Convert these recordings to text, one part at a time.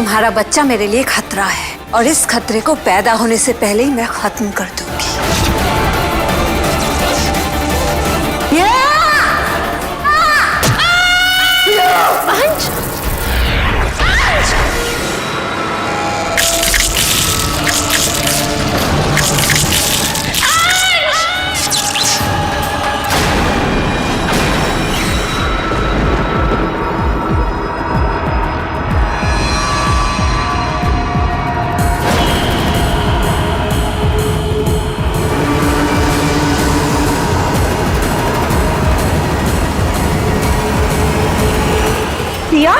तुम्हारा बच्चा मेरे लिए खतरा है और इस खतरे को पैदा होने से पहले ही मैं खत्म कर दूंगी। अंश! अंश! पिया?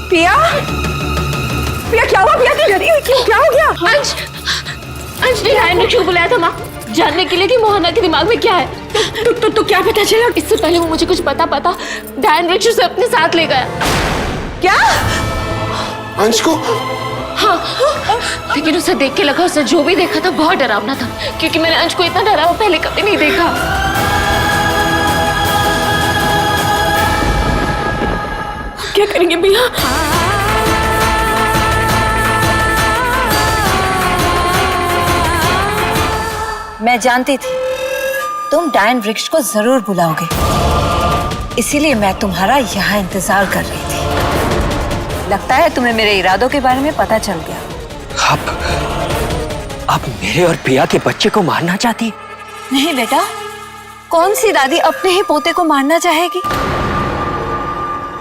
पिया? पिया क्या हुआ? पिया क्यों डरी हुई? क्या हो गया? अंश! अंश ने रायन ने क्यों बुलाया था माँ? जानने के लिए कि मोहना के दिमाग में क्या है। तो क्या पता चला? इससे पहले वो मुझे कुछ पता डायन रिक्शु से अपने साथ ले गया। क्या? अंश को? हाँ, लेकिन उसे देख के लगा उसने जो भी देखा था बहुत डरावना था, क्योंकि मैंने अंश को इतना डरा हुआ पहले कभी नहीं देखा। क्या करेंगे भैया? मैं जानती थी तुम डायन वृक्ष को जरूर बुलाओगे, इसीलिए मैं तुम्हारा यहाँ इंतजार कर रही थी। लगता है तुम्हें मेरे इरादों के बारे में पता चल गया। आप मेरे और पिया के बच्चे को मारना चाहती? नहीं बेटा, कौन सी दादी अपने ही पोते को मारना चाहेगी?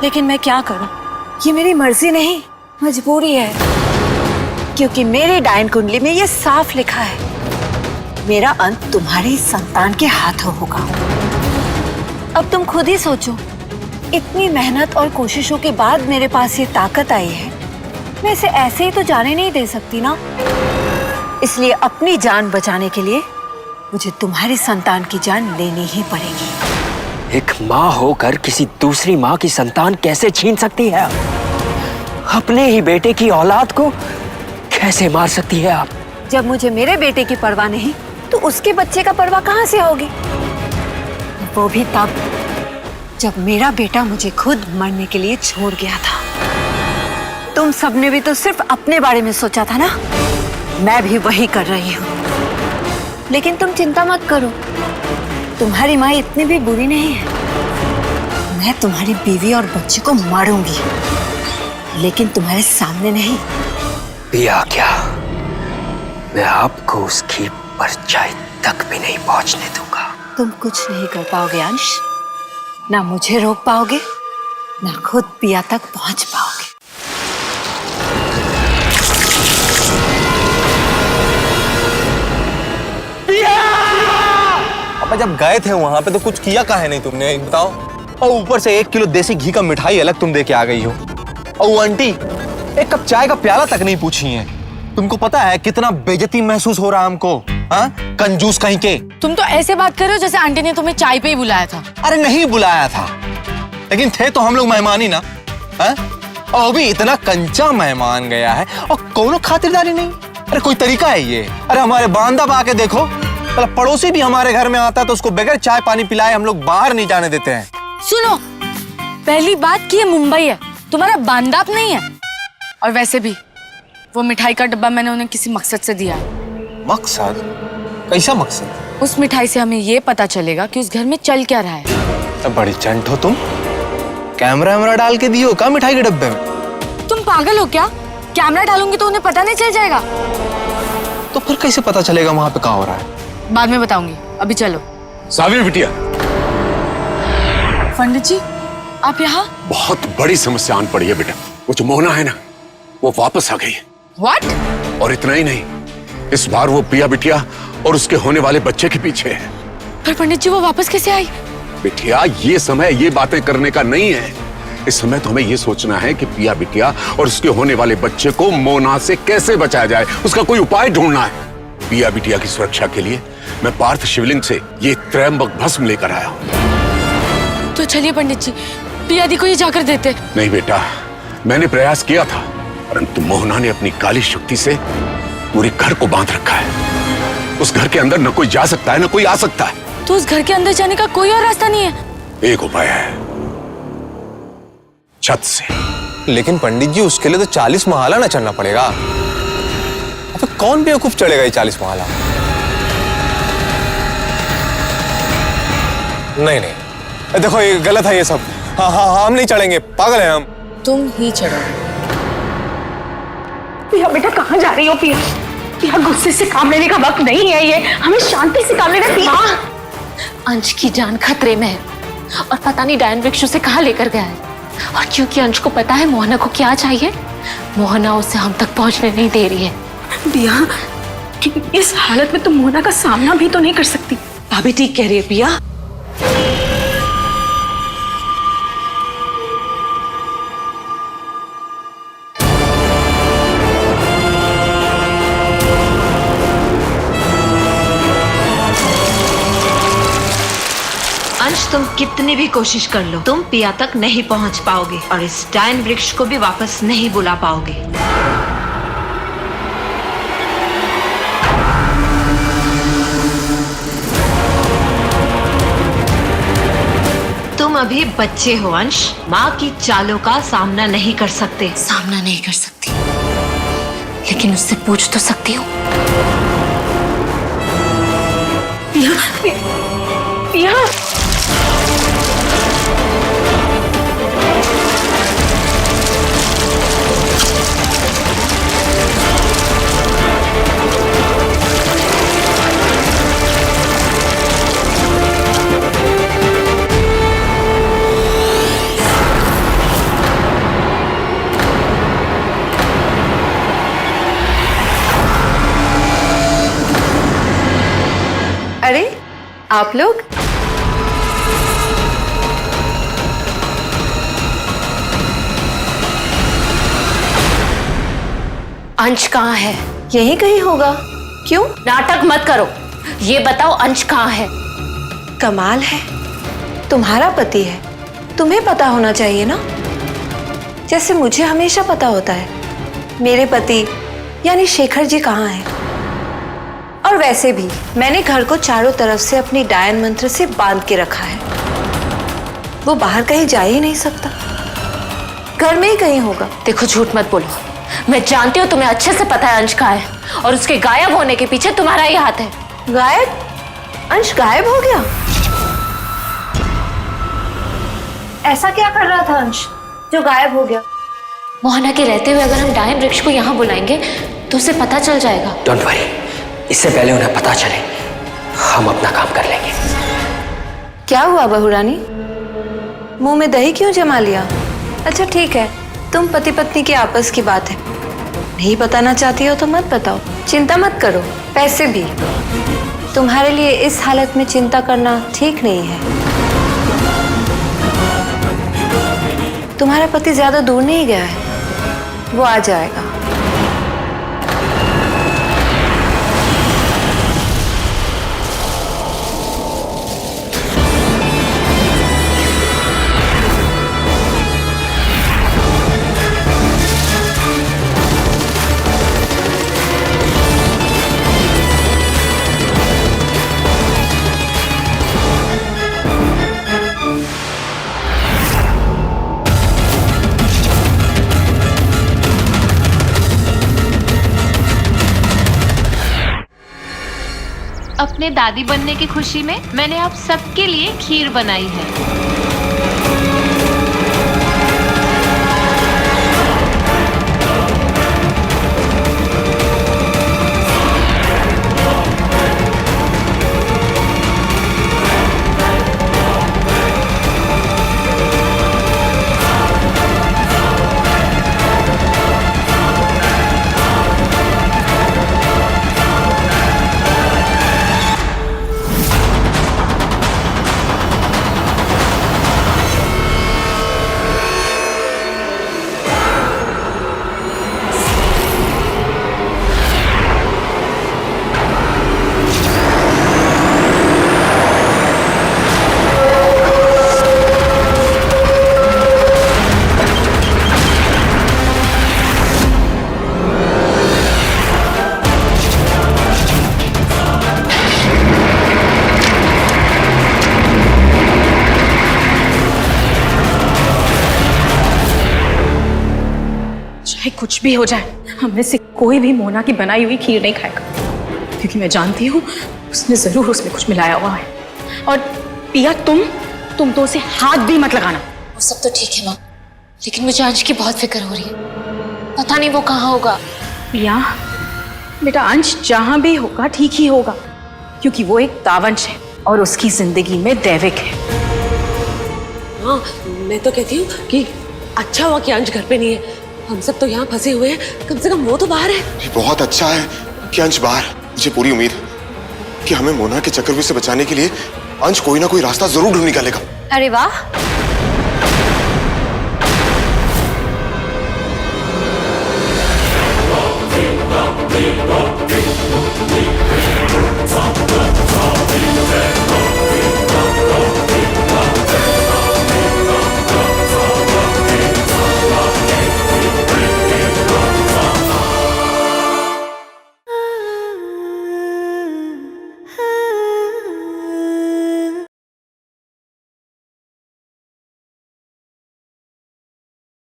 लेकिन मैं क्या करूं? ये मेरी मर्जी नहीं, मजबूरी है, क्योंकि मेरी डायन कुंडली में ये साफ लिखा है, मेरा अंत तुम्हारी संतान के हाथों होगा। अब तुम खुद ही सोचो, इतनी मेहनत और कोशिशों के बाद मेरे पास ये ताकत आई है, मैं इसे ऐसे ही तो जाने नहीं दे सकती ना। इसलिए अपनी जान बचाने के लिए मुझे तुम्हारी संतान की जान लेनी ही पड़ेगी। एक माँ होकर किसी दूसरी माँ की संतान कैसे छीन सकती है? अपने ही बेटे की औलाद को कैसे मार सकती है आप? जब मुझे मेरे बेटे की परवाह नहीं, तो उसके बच्चे का परवाह कहाँ से होगी? वो भी तब जब मेरा बेटा मुझे खुद मरने के लिए छोड़ गया था। तुम सबने भी तो सिर्फ अपने बारे में सोचा था ना? मैं भी वही कर रही हूँ। लेकिन तुम चिंता मत करो, तुम्हारी माँ इतनी भी बुरी नहीं है। मैं तुम्हारी बीवी और बच्चे को मारूंगी, लेकिन तुम्हारे सामने नहीं। पिया क्या? मैं आपको उसकी परछाई तक भी नहीं पहुंचने दूंगा। तुम कुछ नहीं कर पाओगे अंश, ना मुझे रोक पाओगे, ना खुद पिया तक पहुंच पाओगे। अब जब गए थे वहां पे तो कुछ किया काहे नहीं तुमने, बताओ? और ऊपर से 1 किलो देसी घी का मिठाई अलग तुम दे के आ गई हो। और वो आंटी एक कप चाय का प्याला तक नहीं पूछी है। तुमको पता है कितना बेइज्जती महसूस हो रहा है हमको? हाँ, कंजूस कहीं के। तुम तो ऐसे बात कर रहे हो जैसे आंटी ने तुम्हें चाय पे ही बुलाया था। अरे नहीं बुलाया था, लेकिन थे तो हम लोग मेहमान ही ना। हाँ? और अभी इतना कंचा मेहमान गया है और कोनो खातिरदारी नहीं। अरे कोई तरीका है ये? अरे हमारे बांदा बा के देखो, मतलब पड़ोसी भी हमारे घर में आता है तो उसको बगैर चाय पानी पिलाए हम लोग बाहर नहीं जाने देते हैं। सुनो, पहली बात कि ये मुंबई है, तुम्हारा बांदाप नहीं है। और वैसे भी वो मिठाई का डब्बा मैंने उन्हें किसी मकसद से दिया। मकसद? कैसा मकसद? उस मिठाई से हमें ये पता चलेगा कि उस घर में चल क्या रहा है। तो बड़ी चंट हो तुम, कैमरा वैमरा डाल के दियो क्या मिठाई के डब्बे में? तुम पागल हो क्या? कैमरा डालूंगी तो उन्हें पता नहीं चल जाएगा? तो फिर कैसे पता चलेगा वहां पे क्या हो रहा है? बाद में बताऊंगी, अभी चलो। सावित्री बिटिया, पंडित जी आप यहाँ? बहुत बड़ी समस्या आन पड़ी है बेटा। वो जो मोहना है ना, वो वापस आ गई है। What? और इतना ही नहीं, इस बार वो पिया बिटिया और उसके होने वाले बच्चे के पीछे है। पर पंडित जी वो वापस कैसे आई? बिटिया, ये समय ये बातें करने का नहीं है। इस समय तो हमें ये सोचना है कि पिया बिटिया और उसके होने वाले बच्चे को मोना से कैसे बचाया जाए, उसका कोई उपाय ढूंढना है। पिया बिटिया की सुरक्षा के लिए मैं पार्थ शिवलिंग से ये त्रयंबक भस्म लेकर आया हूं। तो चलिए पंडित जी, पिया दी को ये जाकर देते। नहीं बेटा, मैंने प्रयास किया था, परंतु मोहना ने अपनी काली शक्ति से पूरे घर को बांध रखा है। उस घर के अंदर न कोई जा सकता है, न कोई आ सकता है। तो उस घर के अंदर जाने का कोई और रास्ता नहीं है? एक उपाय है, छत से। लेकिन पंडित जी उसके लिए तो 40 महाला ना चढ़ना पड़ेगा। अब कौन बेवकूफ चढ़ेगा ये 40 महाला? नहीं नहीं, देखो ये गलत है ये सब। हाँ हाँ हाँ, हम नहीं चढ़ेंगे, पागल हैं हम। तुम ही चढ़ो। पिया बेटा कहाँ जा रही हो? पिया पिया गुस्से से काम लेने का वक्त नहीं है ये, हमें शांति से काम लेना है। पिया अंश की जान खतरे में है और पता नहीं डायन वृक्ष उसे कहाँ लेकर गया है। और क्योंकि अंश को पता है मोहना को क्या चाहिए, मोहना उसे हम तक पहुंचने नहीं दे रही है। पिया इस हालत में तुम मोहना का सामना भी तो नहीं कर सकती। भाभी ठीक कह रही है पिया। अंश, तुम कितनी भी कोशिश कर लो, तुम पिया तक नहीं पहुंच पाओगे और इस डायन वृक्ष को भी वापस नहीं बुला पाओगे। तुम अभी बच्चे हो अंश, माँ की चालों का सामना नहीं कर सकते। सामना नहीं कर सकती, लेकिन उससे पूछ तो सकती हूँ। पिया पिया अरे आप लोग, अंश कहाँ है? यहीं कहीं होगा। क्यों? नाटक मत करो, ये बताओ अंश कहाँ है? कमाल है, तुम्हारा पति है, तुम्हें पता होना चाहिए ना, जैसे मुझे हमेशा पता होता है मेरे पति यानी शेखर जी कहाँ हैं। और वैसे भी मैंने घर को चारों तरफ से अपनी डायन मंत्र से बांध के रखा है, वो बाहर कहीं जा ही नहीं सकता, घर में ही कहीं होगा। देखो झूठ मत बोलो, मैं जानती हूँ तुम्हें अच्छे से पता है अंश कहाँ है और उसके गायब होने के पीछे तुम्हारा ही हाथ है। गायब? अंश गायब हो गया? ऐसा क्या कर रहा था अंश जो गायब हो गया? मोहना के रहते हुए अगर हम डायन वृक्ष को यहाँ बुलाएंगे तो उसे पता चल जाएगा। डोंट वरी, इससे पहले उन्हें पता चले हम अपना काम कर लेंगे। क्या हुआ बहू रानी, मुंह में दही क्यों जमा लिया? अच्छा ठीक है, तुम पति पत्नी की आपस की बात है, नहीं बताना चाहती हो तो मत बताओ, चिंता मत करो। पैसे भी तुम्हारे लिए इस हालत में चिंता करना ठीक नहीं है। तुम्हारा पति ज्यादा दूर नहीं गया है, वो आ जाएगा। अपने दादी बनने की खुशी में मैंने आप सबके लिए खीर बनाई है। कुछ भी हो जाए, हम में से कोई भी मोना की बनाई हुई खीर नहीं खाएगा, क्योंकि मैं जानती हूँ उसने जरूर उसमें कुछ मिलाया हुआ है। और पिया तुम तो उसे हाथ भी मत लगाना। वो सब तो ठीक है माँ, लेकिन मुझे अंश की बहुत फिक्र हो रही है। पता नहीं वो कहाँ होगा। पिया बेटा, अंश जहां भी होगा ठीक ही होगा, क्योंकि वो एक दावंश है और उसकी जिंदगी में दैविक है। हाँ, मैं तो कहती हूँ कि अच्छा हुआ कि अंश घर पे नहीं है। हम सब तो यहाँ फंसे हुए हैं, कम से कम वो तो बाहर है। ये बहुत अच्छा है कि अंश बाहर। मुझे पूरी उम्मीद है कि हमें मोना के चक्रव्यूह से बचाने के लिए अंश कोई ना कोई रास्ता जरूर ढूंढ निकालेगा। अरे वाह, Viva, viva, viva.